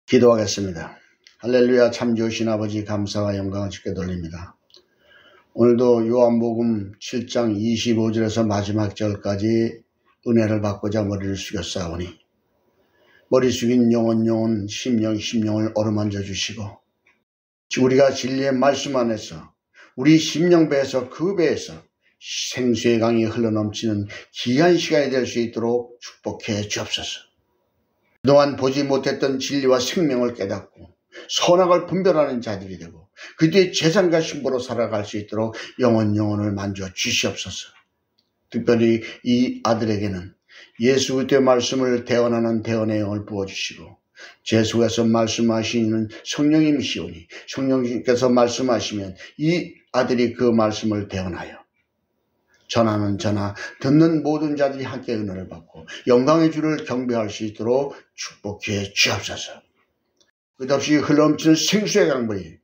기도하겠습니다. 할렐루야. 참 좋으신 아버지, 감사와 영광을 주께 돌립니다. 오늘도 요한복음 7장 25절에서 마지막 절까지 은혜를 받고자 머리를 숙였사오니 머리 숙인 영혼 심령을 어루만져 주시고 우리가 진리의 말씀 안에서 우리 심령 배에서 그 배에서 생수의 강이 흘러넘치는 귀한 시간이 될 수 있도록 축복해 주옵소서. 그동안 보지 못했던 진리와 생명을 깨닫고 선악을 분별하는 자들이 되고 그 뒤에 재산과 신부로 살아갈 수 있도록 영혼을 만져 주시옵소서. 특별히 이 아들에게는 예수 그리스도의 말씀을 대언하는 대언의 영을 부어주시고 제 속에서 말씀하시는 성령님이시오니 성령님께서 말씀하시면 이 아들이 그 말씀을 대언하여 전하는 전하 듣는 모든 자들이 함께 은혜를 받고 영광의 주를 경배할 수 있도록 축복해 주옵소서. 끝없이 흘러넘치는 생수의 강물이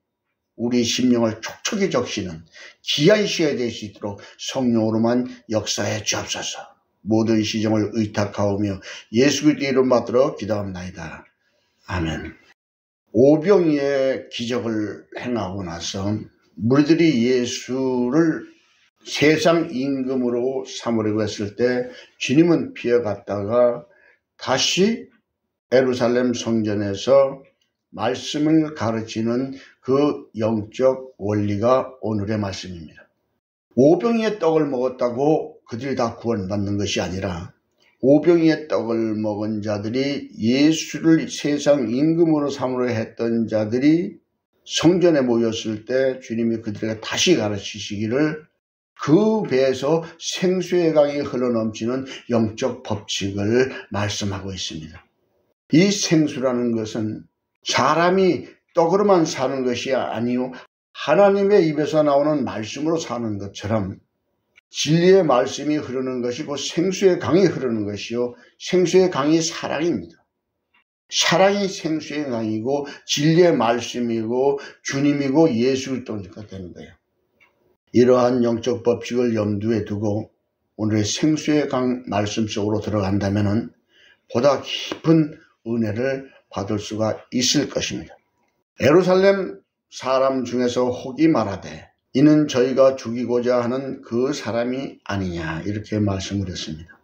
우리 심령을 촉촉히 적시는 귀한 시간이 될 수 있도록 성령으로만 역사해 주옵소서. 모든 시정을 의탁하오며 예수 그리스도의 이름 받들어 기도합나이다. 아멘. 오병이의 기적을 행하고 나서 무리들이 예수를 세상 임금으로 삼으려고 했을 때 주님은 피해갔다가 다시 예루살렘 성전에서 말씀을 가르치는 그 영적 원리가 오늘의 말씀입니다. 오병이의 떡을 먹었다고 그들이 다 구원받는 것이 아니라 오병이의 떡을 먹은 자들이 예수를 세상 임금으로 삼으려 했던 자들이 성전에 모였을 때 주님이 그들에게 다시 가르치시기를 그 배에서 생수의 강이 흘러넘치는 영적 법칙을 말씀하고 있습니다. 이 생수라는 것은 사람이 떡으로만 사는 것이 아니요 하나님의 입에서 나오는 말씀으로 사는 것처럼 진리의 말씀이 흐르는 것이고 생수의 강이 흐르는 것이요 생수의 강이 사랑입니다. 사랑이 생수의 강이고 진리의 말씀이고 주님이고 예수 그리스도가 되는 거예요. 이러한 영적 법칙을 염두에 두고 오늘의 생수의 강 말씀 속으로 들어간다면 보다 깊은 은혜를 받을 수가 있을 것입니다. 예루살렘 사람 중에서 혹이 말하되 이는 저희가 죽이고자 하는 그 사람이 아니냐 이렇게 말씀을 했습니다.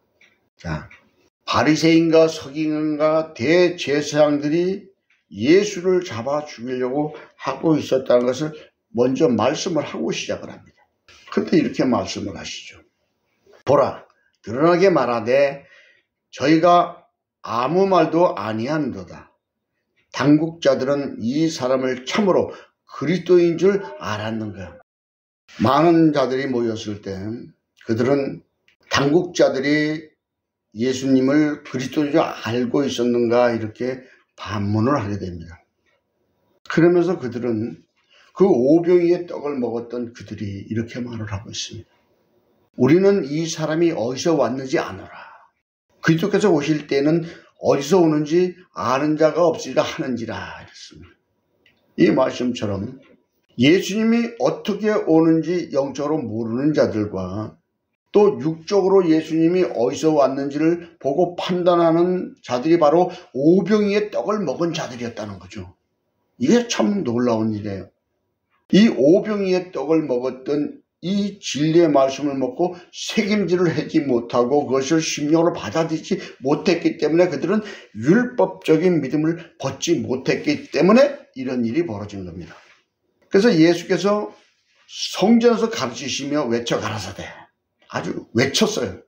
자, 바리새인과 서기관과 대제사장들이 예수를 잡아 죽이려고 하고 있었다는 것을 먼저 말씀을 하고 시작을 합니다. 그런데 이렇게 말씀을 하시죠. 보라, 드러나게 말하되 저희가 아무 말도 아니하는도다. 당국자들은 이 사람을 참으로 그리스도인 줄 알았는가. 많은 자들이 모였을 때 그들은 당국자들이 예수님을 그리스도인 줄 알고 있었는가 이렇게 반문을 하게 됩니다. 그러면서 그들은 그 오병이의 떡을 먹었던 그들이 이렇게 말을 하고 있습니다. 우리는 이 사람이 어디서 왔는지 아노라. 그리스도께서 오실 때는 어디서 오는지 아는 자가 없으리라 하는지라 이랬습니다. 이 말씀처럼 예수님이 어떻게 오는지 영적으로 모르는 자들과 또 육적으로 예수님이 어디서 왔는지를 보고 판단하는 자들이 바로 오병이의 떡을 먹은 자들이었다는 거죠. 이게 참 놀라운 일이에요. 이 오병이의 떡을 먹었던 이 진리의 말씀을 먹고 책임질을 하지 못하고 그것을 심령으로 받아들이지 못했기 때문에 그들은 율법적인 믿음을 벗지 못했기 때문에 이런 일이 벌어진 겁니다. 그래서 예수께서 성전에서 가르치시며 외쳐 가라사대 아주 외쳤어요.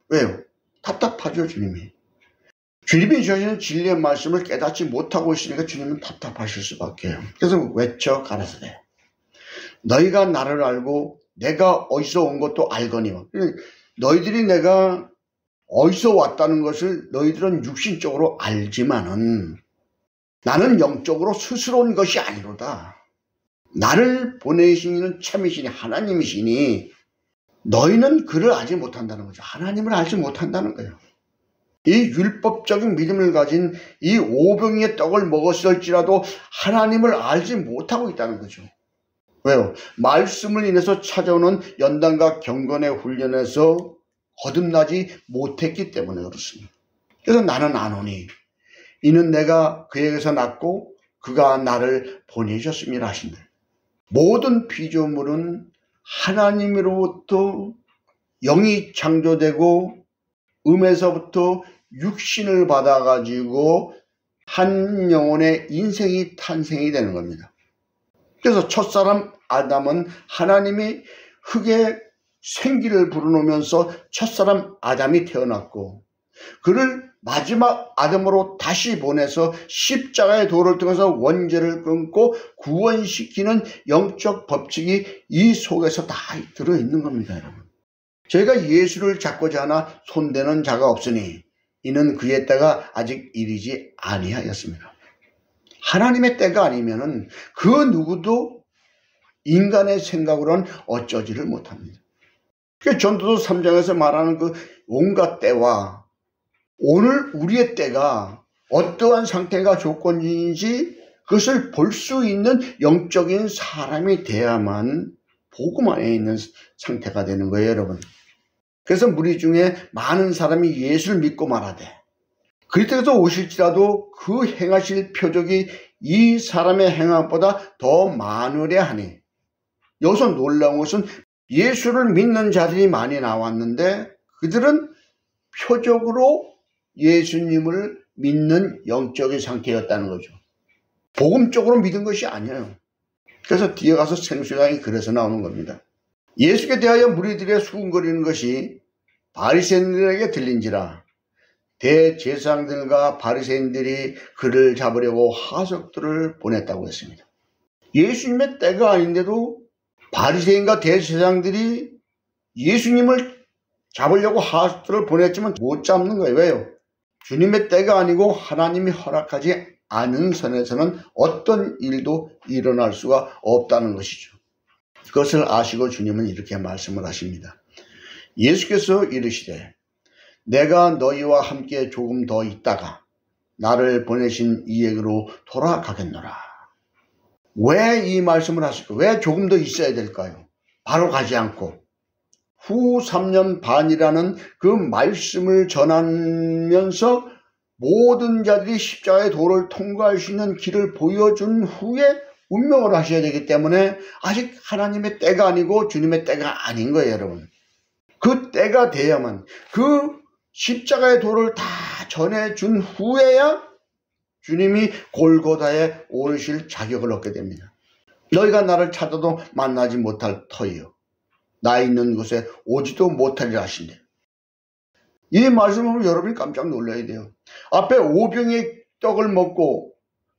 왜요? 답답하죠. 주님이 주시는 진리의 말씀을 깨닫지 못하고 있으니까 주님은 답답하실 수밖에요. 그래서 외쳐 가라사대 너희가 나를 알고 내가 어디서 온 것도 알거니와. 너희들이 내가 어디서 왔다는 것을 너희들은 육신적으로 알지만은 나는 영적으로 스스로 온 것이 아니로다. 나를 보내시는 참이시니 하나님이시니 너희는 그를 알지 못한다는 거죠. 하나님을 알지 못한다는 거예요. 이 율법적인 믿음을 가진 이 오병이의 떡을 먹었을지라도 하나님을 알지 못하고 있다는 거죠. 왜요? 말씀을 인해서 찾아오는 연단과 경건의 훈련에서 거듭나지 못했기 때문에 그렇습니다. 그래서 나는 아노니 이는 내가 그에게서 났고 그가 나를 보내셨음이라 하신다. 모든 피조물은 하나님으로부터 영이 창조되고 음에서부터 육신을 받아가지고 한 영혼의 인생이 탄생이 되는 겁니다. 그래서 첫사람 아담은 하나님이 흙에 생기를 불어넣으면서 첫사람 아담이 태어났고, 그를 마지막 아담으로 다시 보내서 십자가의 도를 통해서 원죄를 끊고 구원시키는 영적 법칙이 이 속에서 다 들어있는 겁니다, 여러분. 저희가 예수를 잡고자 하나 손대는 자가 없으니 이는 그의 때가 아직 이르지 아니하였습니다. 하나님의 때가 아니면은 그 누구도 인간의 생각으로는 어쩌지를 못합니다. 전도서 3장에서 말하는 그 온갖 때와 오늘 우리의 때가 어떠한 상태가 조건인지 그것을 볼 수 있는 영적인 사람이 돼야만 복음 안에 있는 상태가 되는 거예요, 여러분. 그래서 무리 중에 많은 사람이 예수를 믿고 말하되 그리스도께서 오실지라도 그 행하실 표적이 이 사람의 행함보다 더 많으려 하니, 여기서 놀라운 것은 예수를 믿는 자들이 많이 나왔는데 그들은 표적으로 예수님을 믿는 영적인 상태였다는 거죠. 복음적으로 믿은 것이 아니에요. 그래서 뒤에 가서 생수장이 그래서 나오는 겁니다. 예수께 대하여 무리들의 수군거리는 것이 바리새인들에게 들린지라 대제사장들과 바리새인들이 그를 잡으려고 하석들을 보냈다고 했습니다. 예수님의 때가 아닌데도 바리새인과 대제사장들이 예수님을 잡으려고 하석들을 보냈지만 못 잡는 거예요. 왜요? 주님의 때가 아니고 하나님이 허락하지 않은 선에서는 어떤 일도 일어날 수가 없다는 것이죠. 그것을 아시고 주님은 이렇게 말씀을 하십니다. 예수께서 이르시되 내가 너희와 함께 조금 더 있다가 나를 보내신 이에게로 돌아가겠노라. 왜 이 말씀을 하실까요? 왜 조금 더 있어야 될까요? 바로 가지 않고 후 3년 반이라는 그 말씀을 전하면서 모든 자들이 십자가의 도를 통과할 수 있는 길을 보여준 후에 운명을 하셔야 되기 때문에 아직 하나님의 때가 아니고 주님의 때가 아닌 거예요, 여러분. 그 때가 돼야만, 그 십자가의 도를 다 전해준 후에야 주님이 골고다에 오르실 자격을 얻게 됩니다. 너희가 나를 찾아도 만나지 못할 터이요 나 있는 곳에 오지도 못하리라 하신대. 이 말씀을 여러분이 깜짝 놀라야 돼요. 앞에 5병의 떡을 먹고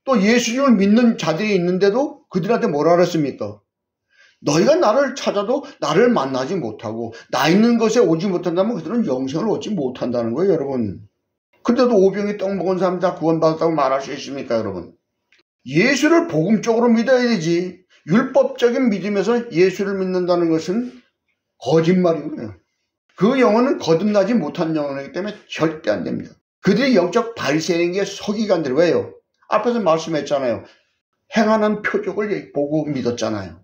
또 예수님을 믿는 자들이 있는데도 그들한테 뭐라 그랬습니까? 너희가 나를 찾아도 나를 만나지 못하고 나 있는 곳에 오지 못한다면 그들은 영생을 얻지 못한다는 거예요, 여러분. 근데도 5병의 떡 먹은 사람 다 구원받았다고 말할 수 있습니까, 여러분? 예수를 복음적으로 믿어야 되지. 율법적인 믿음에서 예수를 믿는다는 것은 거짓말이고요. 그 영혼은 거듭나지 못한 영혼이기 때문에 절대 안 됩니다. 그들이 영적 바리새인에게 속이가 안 돼요. 왜요? 앞에서 말씀했잖아요. 행하는 표적을 보고 믿었잖아요.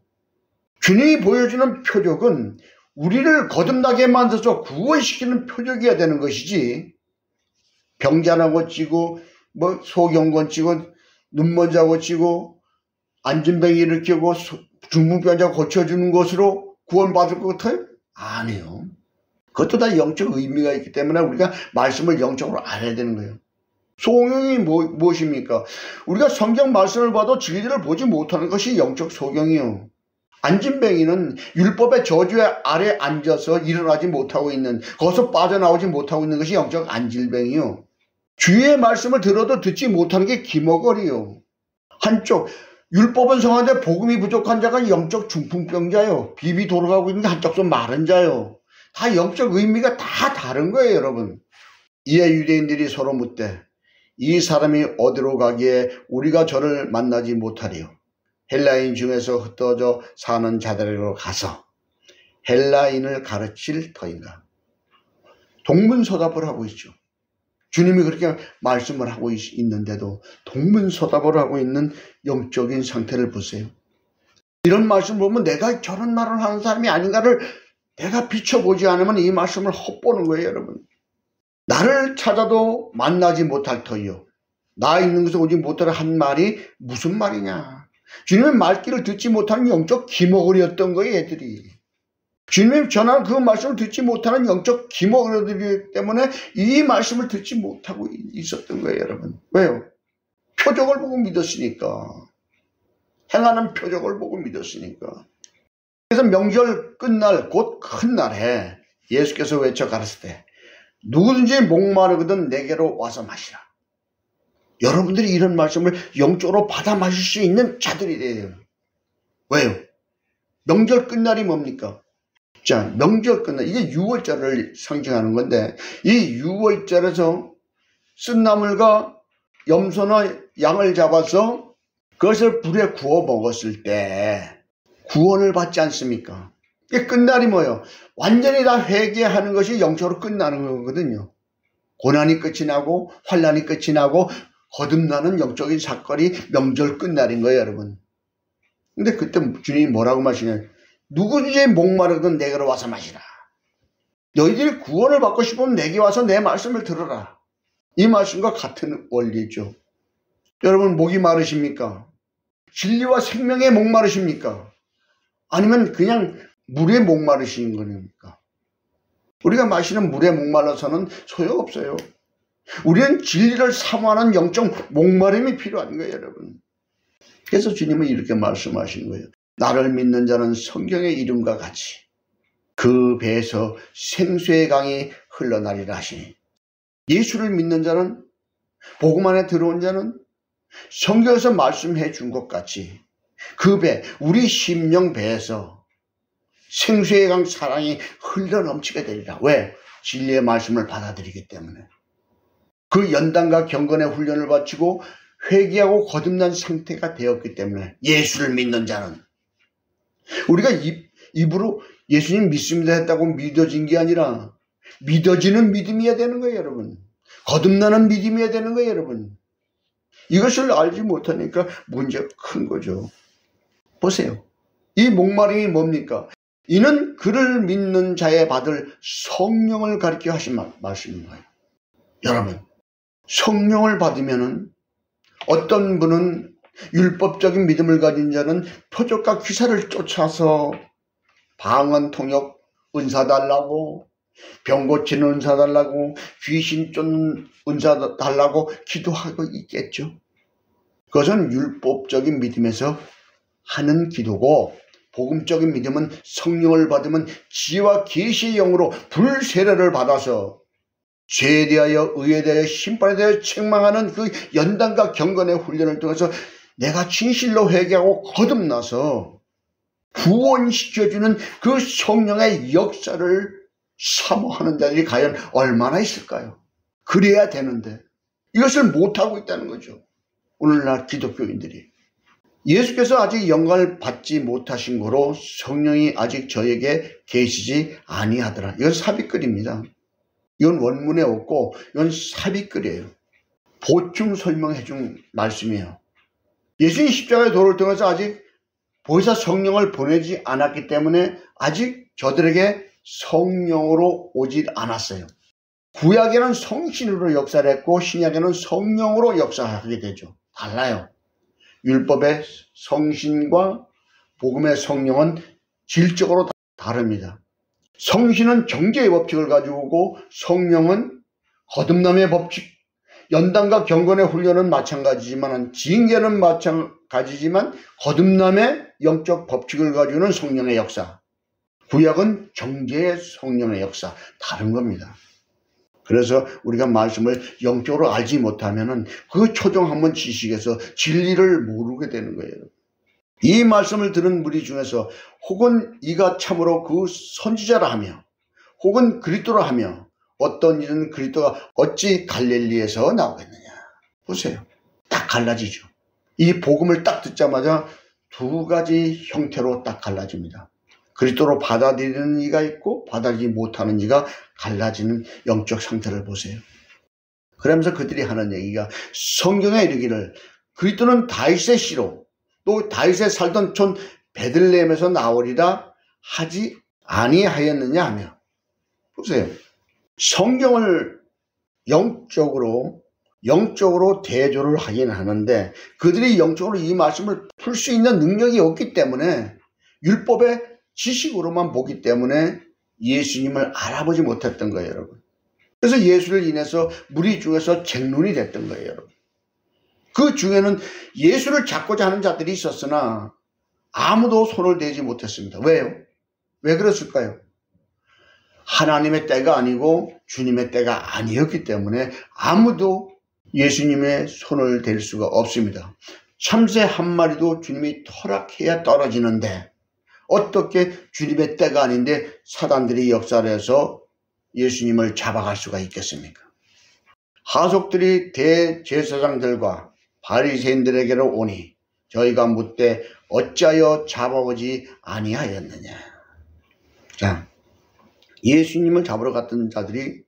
주님이 보여주는 표적은 우리를 거듭나게 만들어서 구원시키는 표적이어야 되는 것이지, 병자나 고치고 소경건 치고 눈먼자 고치고 안진병 일으키고 중풍병자 고쳐주는 것으로 구원받을 것 같아요? 아니에요. 그것도 다 영적 의미가 있기 때문에 우리가 말씀을 영적으로 알아야 되는 거예요. 소경이 무엇입니까? 우리가 성경 말씀을 봐도 진리를 보지 못하는 것이 영적 소경이요. 안진뱅이는 율법의 저주 아래 앉아서 일어나지 못하고 있는, 거기서 빠져나오지 못하고 있는 것이 영적 안질뱅이요. 주의 말씀을 들어도 듣지 못하는 게 기머거리요. 한쪽 율법은 성한데 복음이 부족한 자가 영적 중풍병자요. 비비 돌아가고 있는 게 한쪽 손 마른 자요. 다 영적 의미가 다 다른 거예요, 여러분. 이에 유대인들이 서로 묻되 이 사람이 어디로 가기에 우리가 저를 만나지 못하리요? 헬라인 중에서 흩어져 사는 자들에게로 가서 헬라인을 가르칠 터인가? 동문서답을 하고 있죠. 주님이 그렇게 말씀을 하고 있는데도 동문서답을 하고 있는 영적인 상태를 보세요. 이런 말씀 보면 내가 저런 말을 하는 사람이 아닌가를 내가 비춰보지 않으면 이 말씀을 헛보는 거예요, 여러분. 나를 찾아도 만나지 못할 터이요 나 있는 것을 오지 못하라 한 말이 무슨 말이냐. 주님의 말귀를 듣지 못하는 영적 기머거리였던 거예요, 애들이. 주님이 전한 그 말씀을 듣지 못하는 영적 기머거리들 때문에 이 말씀을 듣지 못하고 있었던 거예요, 여러분. 왜요? 표적을 보고 믿었으니까. 행하는 표적을 보고 믿었으니까. 그래서 명절 끝날 곧 큰 날에 예수께서 외쳐 가르칠 때 누구든지 목마르거든 내게로 와서 마시라. 여러분들이 이런 말씀을 영적으로 받아 마실 수 있는 자들이 돼요. 왜요? 명절 끝날이 뭡니까? 자, 명절 끝날, 이게 6월절을 상징하는 건데, 이 6월절에서 쓴나물과 염소나 양을 잡아서 그것을 불에 구워 먹었을 때 구원을 받지 않습니까? 이게 끝날이 뭐예요? 완전히 다 회개하는 것이 영적으로 끝나는 거거든요. 고난이 끝이 나고 환난이 끝이 나고 거듭나는 영적인 사건이 명절 끝날인 거예요, 여러분. 근데 그때 주님이 뭐라고 마시냐? 누구든지 목마르거든 내게로 와서 마시라. 너희들이 구원을 받고 싶으면 내게 와서 내 말씀을 들어라. 이 말씀과 같은 원리죠. 여러분, 목이 마르십니까? 진리와 생명에 목마르십니까? 아니면 그냥 물에 목마르신 겁니까? 우리가 마시는 물에 목말라서는 소용없어요. 우리는 진리를 사모하는 영적 목마름이 필요한 거예요, 여러분. 그래서 주님은 이렇게 말씀하시는 거예요. 나를 믿는 자는 성경의 이름과 같이 그 배에서 생수의 강이 흘러나리라 하시니, 예수를 믿는 자는, 복음 안에 들어온 자는 성경에서 말씀해 준 것 같이 그 배, 우리 심령 배에서 생수의 강 사랑이 흘러넘치게 되리라. 왜? 진리의 말씀을 받아들이기 때문에. 그 연단과 경건의 훈련을 바치고 회개하고 거듭난 상태가 되었기 때문에. 예수를 믿는 자는, 우리가 입으로 예수님 믿습니다 했다고 믿어진 게 아니라 믿어지는 믿음이어야 되는 거예요, 여러분. 거듭나는 믿음이어야 되는 거예요, 여러분. 이것을 알지 못하니까 문제가 큰 거죠. 보세요. 이 목마름이 뭡니까? 이는 그를 믿는 자에 받을 성령을 가리켜 하신 말씀인 거예요. 여러분, 성령을 받으면은 어떤 분은 율법적인 믿음을 가진 자는 표적과 기사를 쫓아서 방언 통역 은사 달라고, 병 고치는 은사 달라고, 귀신 쫓는 은사 달라고 기도하고 있겠죠. 그것은 율법적인 믿음에서 하는 기도고, 복음적인 믿음은 성령을 받으면 지혜와 계시의 영으로 불세례를 받아서 죄에 대하여, 의에 대하여, 심판에 대하여 책망하는 그 연단과 경건의 훈련을 통해서 내가 진실로 회개하고 거듭나서 구원시켜주는 그 성령의 역사를 사모하는 자들이 과연 얼마나 있을까요? 그래야 되는데 이것을 못하고 있다는 거죠. 오늘날 기독교인들이. 예수께서 아직 영광을 받지 못하신 거로 성령이 아직 저에게 계시지 아니하더라. 이건 삽입글입니다. 이건 원문에 없고 이건 삽입글이에요. 보충 설명해 준 말씀이에요. 예수님 십자가의 도를 통해서 아직 보혜사 성령을 보내지 않았기 때문에 아직 저들에게 성령으로 오지 않았어요. 구약에는 성신으로 역사를 했고 신약에는 성령으로 역사하게 되죠. 달라요. 율법의 성신과 복음의 성령은 질적으로 다릅니다. 성신은 정죄의 법칙을 가지고 오고 성령은 거듭남의 법칙, 연단과 경건의 훈련은 마찬가지지만, 징계는 마찬가지지만 거듭남의 영적 법칙을 가지고는 성령의 역사, 구약은 정죄의 성령의 역사, 다른 겁니다. 그래서 우리가 말씀을 영적으로 알지 못하면 그 초정한번 지식에서 진리를 모르게 되는 거예요. 이 말씀을 들은 무리 중에서 혹은 이가 참으로 그 선지자라 하며 혹은 그리스도라 하며 어떤 이는 그리스도가 어찌 갈릴리에서 나오겠느냐. 보세요. 딱 갈라지죠. 이 복음을 딱 듣자마자 두 가지 형태로 딱 갈라집니다. 그리스도로 받아들이는 이가 있고 받아들이지 못하는 이가 갈라지는 영적 상태를 보세요. 그러면서 그들이 하는 얘기가 성경에 이르기를 그리스도는 다윗의 씨로 또 다윗에 살던 촌 베들레헴에서 나오리라 하지 아니하였느냐 하며. 보세요. 성경을 영적으로 영적으로 대조를 하긴 하는데 그들이 영적으로 이 말씀을 풀 수 있는 능력이 없기 때문에 율법의 지식으로만 보기 때문에 예수님을 알아보지 못했던 거예요, 여러분. 그래서 예수를 인해서 무리 중에서 쟁론이 됐던 거예요, 여러분. 그 중에는 예수를 잡고자 하는 자들이 있었으나 아무도 손을 대지 못했습니다. 왜요? 왜 그랬을까요? 하나님의 때가 아니고 주님의 때가 아니었기 때문에 아무도 예수님의 손을 댈 수가 없습니다. 참새 한 마리도 주님이 허락해야 떨어지는데 어떻게 주님의 때가 아닌데 사단들이 역사해서 예수님을 잡아갈 수가 있겠습니까? 하속들이 대제사장들과 바리새인들에게로 오니 저희가 묻되 어찌하여 잡아오지 아니하였느냐. 자, 예수님을 잡으러 갔던 자들이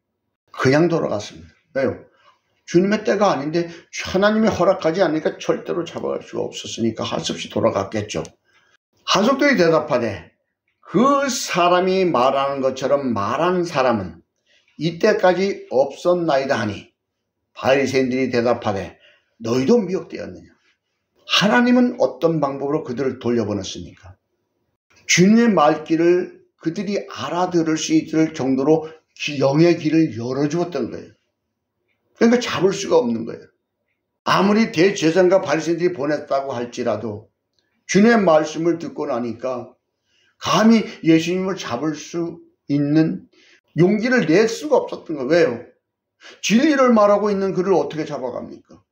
그냥 돌아갔습니다. 왜요? 주님의 때가 아닌데 하나님이 허락하지 않으니까 절대로 잡아갈 수가 없었으니까 할 수 없이 돌아갔겠죠. 하속들이 대답하되 그 사람이 말하는 것처럼 말한 사람은 이때까지 없었나이다 하니 바리새인들이 대답하되 너희도 미혹되었느냐. 하나님은 어떤 방법으로 그들을 돌려보냈습니까? 주님의 말귀를 그들이 알아들을 수 있을 정도로 영의 길을 열어주었던 거예요. 그러니까 잡을 수가 없는 거예요. 아무리 대제사장과 바리새인들이 보냈다고 할지라도 주님의 말씀을 듣고 나니까 감히 예수님을 잡을 수 있는 용기를 낼 수가 없었던 거예요. 왜요? 진리를 말하고 있는 그를 어떻게 잡아갑니까?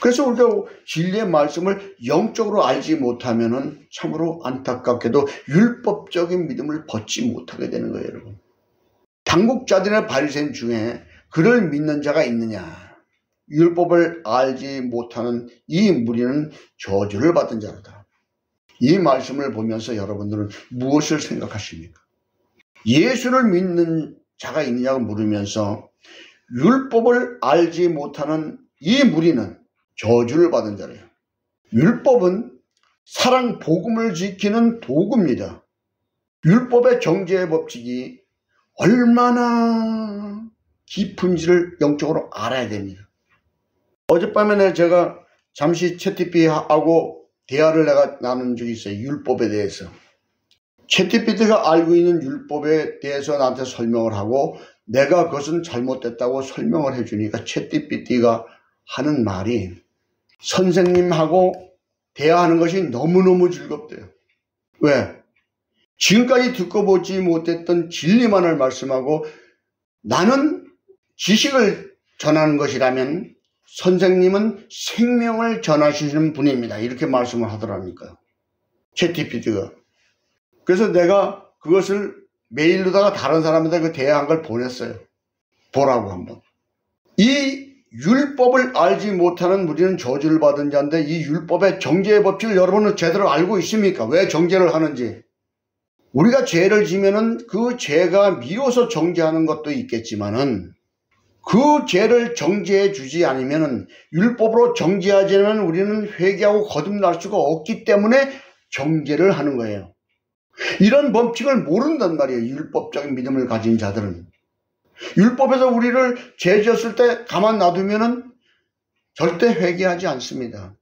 그래서 우리가 진리의 말씀을 영적으로 알지 못하면 참으로 안타깝게도 율법적인 믿음을 벗지 못하게 되는 거예요, 여러분. 당국자들의 바리새인 중에 그를 믿는 자가 있느냐? 율법을 알지 못하는 이 무리는 저주를 받은 자로다. 이 말씀을 보면서 여러분들은 무엇을 생각하십니까? 예수를 믿는 자가 있느냐고 물으면서 율법을 알지 못하는 이 무리는 저주를 받은 자래요. 율법은 사랑 복음을 지키는 도구입니다. 율법의 정죄의 법칙이 얼마나 깊은지를 영적으로 알아야 됩니다. 어젯밤에 제가 잠시 챗GPT하고 대화를 나눈 적이 있어요. 율법에 대해서. 챗GPT가 알고 있는 율법에 대해서 나한테 설명을 하고 내가 그것은 잘못됐다고 설명을 해주니까 챗GPT가 하는 말이 선생님하고 대화하는 것이 너무너무 즐겁대요. 왜? 지금까지 듣고 보지 못했던 진리만을 말씀하고 나는 지식을 전하는 것이라면 선생님은 생명을 전하시는 분입니다. 이렇게 말씀을 하더라니까요. 챗GPT가. 그래서 내가 그것을 메일로다가 다른 사람한테 그 대화한 걸 보냈어요. 보라고 한번. 이 율법을 알지 못하는 무리는 저주를 받은 자인데 이 율법의 정죄의 법칙을 여러분은 제대로 알고 있습니까? 왜 정죄를 하는지. 우리가 죄를 지면은 그 죄가 미워서 정죄하는 것도 있겠지만은 그 죄를 정죄해 주지 않으면은 율법으로 정죄하지 않으면 우리는 회개하고 거듭날 수가 없기 때문에 정죄를 하는 거예요. 이런 법칙을 모른단 말이에요. 율법적인 믿음을 가진 자들은. 율법에서 우리를 죄 지었을 때 가만 놔두면은 절대 회개하지 않습니다.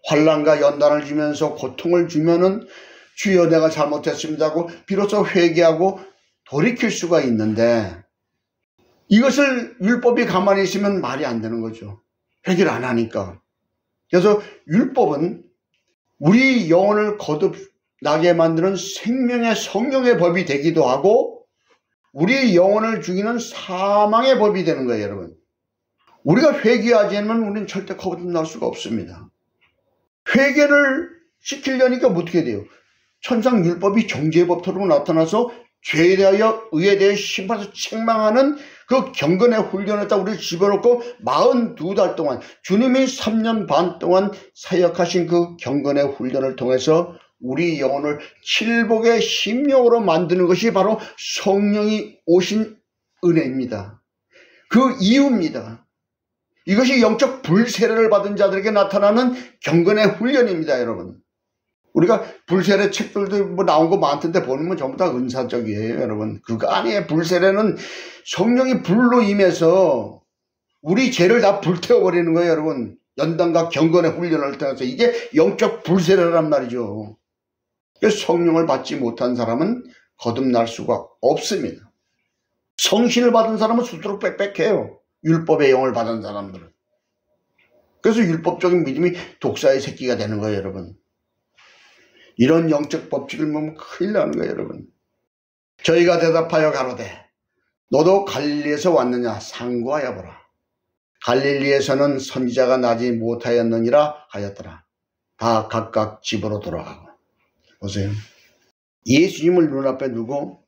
환난과 연단을 주면서 고통을 주면은 주여 내가 잘못했습니다 하고 비로소 회개하고 돌이킬 수가 있는데 이것을 율법이 가만히 있으면 말이 안 되는 거죠. 회개를 안 하니까. 그래서 율법은 우리 영혼을 거듭나게 만드는 생명의 성령의 법이 되기도 하고 우리 영혼을 죽이는 사망의 법이 되는 거예요, 여러분. 우리가 회개하지 않으면 우리는 절대 거듭날 수가 없습니다. 회개를 시키려니까 어떻게 돼요? 천상 율법이 정죄의 법토록 나타나서 죄에 대하여 의에 대해 심판해서 책망하는 그 경건의 훈련을 딱 우리 집어넣고 42달 동안 주님이 3년 반 동안 사역하신 그 경건의 훈련을 통해서 우리 영혼을 칠복의 심령으로 만드는 것이 바로 성령이 오신 은혜입니다. 그 이유입니다. 이것이 영적 불세례를 받은 자들에게 나타나는 경건의 훈련입니다, 여러분. 우리가 불세례 책들도 뭐 나온 거 많던데 보면 전부 다 은사적이에요, 여러분. 그거 아니에요. 불세례는 성령이 불로 임해서 우리 죄를 다 불태워버리는 거예요, 여러분. 연단과 경건의 훈련을 통해서. 이게 영적 불세례란 말이죠. 성령을 받지 못한 사람은 거듭날 수가 없습니다. 성신을 받은 사람은 스스로 빽빽해요. 율법의 영을 받은 사람들은. 그래서 율법적인 믿음이 독사의 새끼가 되는 거예요, 여러분. 이런 영적 법칙을 보면 큰일 나는 거예요, 여러분. 저희가 대답하여 가로되 너도 갈릴리에서 왔느냐 상고하여 보라. 갈릴리에서는 선지자가 나지 못하였느니라 하였더라. 다 각각 집으로 돌아가고. 보세요. 예수님을 눈앞에 두고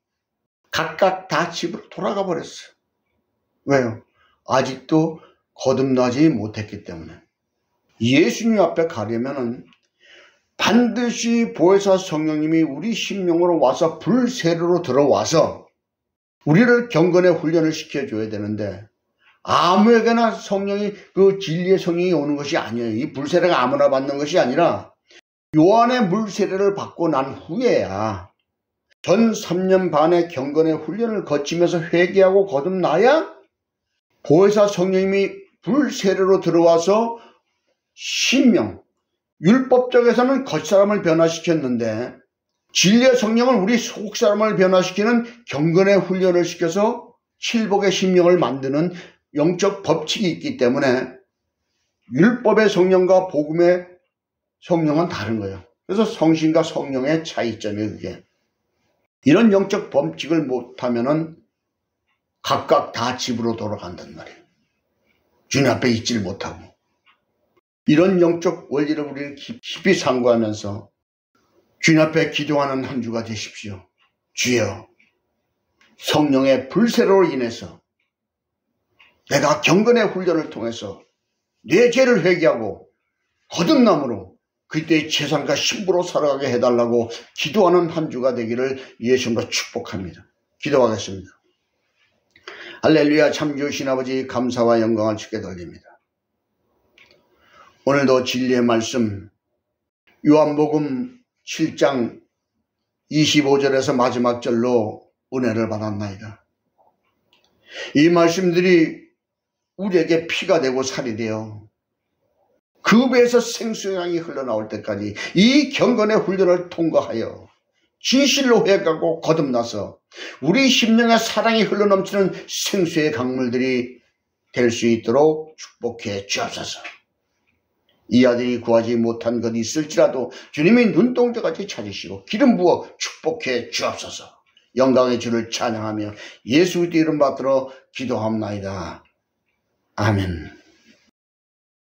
각각 다 집으로 돌아가 버렸어요. 왜요? 아직도 거듭나지 못했기 때문에. 예수님 앞에 가려면은 반드시 보혜사 성령님이 우리 심령으로 와서 불세례로 들어와서 우리를 경건의 훈련을 시켜줘야 되는데, 아무에게나 성령이, 그 진리의 성령이 오는 것이 아니에요. 이 불세례가 아무나 받는 것이 아니라 요한의 물세례를 받고 난 후에야 전 3년 반의 경건의 훈련을 거치면서 회개하고 거듭나야 보혜사 성령님이 불세례로 들어와서 심령, 율법적에서는 겉사람을 변화시켰는데 진리의 성령은 우리 속사람을 변화시키는 경건의 훈련을 시켜서 칠복의 심령을 만드는 영적 법칙이 있기 때문에 율법의 성령과 복음의 성령은 다른 거예요. 그래서 성신과 성령의 차이점이에요, 그게. 이런 영적 법칙을 못하면은 각각 다 집으로 돌아간단 말이에요. 주님 앞에 있지를 못하고. 이런 영적 원리를 우리는 깊이 상고하면서 주님 앞에 기도하는 한 주가 되십시오. 주여, 성령의 불세례로 인해서 내가 경건의 훈련을 통해서 내 죄를 회개하고 거듭남으로 그때의 재산과 신부로 살아가게 해달라고 기도하는 한 주가 되기를 예수님으로 축복합니다. 기도하겠습니다. 할렐루야. 참 좋으신 아버지, 감사와 영광을 주께 돌립니다. 오늘도 진리의 말씀 요한복음 7장 25절에서 마지막 절로 은혜를 받았나이다. 이 말씀들이 우리에게 피가 되고 살이 되어 그 배에서 생수의 흘러나올 때까지 이 경건의 훈련을 통과하여 진실로 회개하고 거듭나서 우리 심령의 사랑이 흘러넘치는 생수의 강물들이 될 수 있도록 축복해 주옵소서. 이 아들이 구하지 못한 것이 있을지라도 주님이 눈동자같이 찾으시고 기름 부어 축복해 주옵소서. 영광의 주를 찬양하며 예수 이름 받들어 기도합나이다. 아멘.